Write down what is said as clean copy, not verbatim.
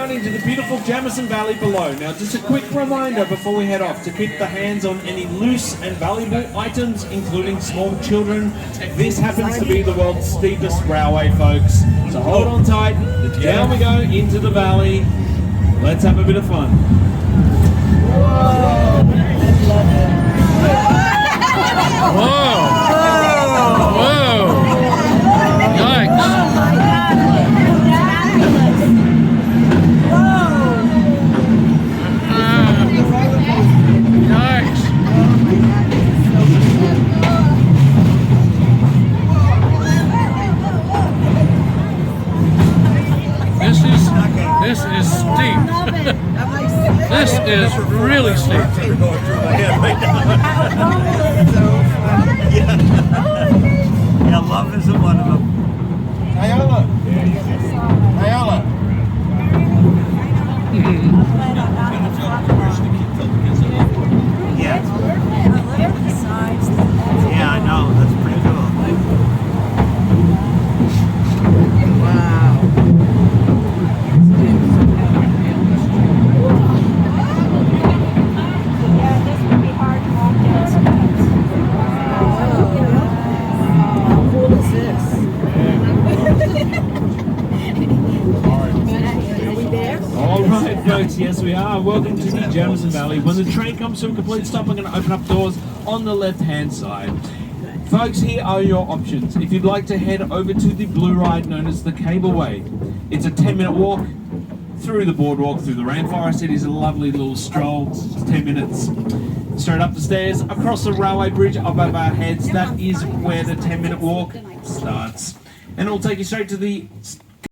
down into the beautiful Jamison Valley below. Now, just a quick reminder before we head off to keep the hands on any loose and valuable items, including small children. This happens to be the world's steepest railway, folks. So hold on tight. Down we go into the valley. Let's have a bit of fun. Whoa! Whoa! Yikes! Yikes! This is steep. This is really steep. Yeah, love isn't one of them. Ayala. Ayala. Yeah. Yeah, I know. That's pretty cool. Wow. Yeah, this would be hard to walk down steps. How cool is this? Are we there? All right, folks, yes we are. Welcome to the Jamison Valley. When the train comes to a complete stop, I'm going to open up doors on the left-hand side. Folks, here are your options. If you'd like to head over to the blue ride known as the Cableway, it's a 10-minute walk through the boardwalk, through the rainforest. It is a lovely little stroll. It's 10 minutes. Straight up the stairs, across the railway bridge above our heads. That is where the 10-minute walk starts. And it'll take you straight to the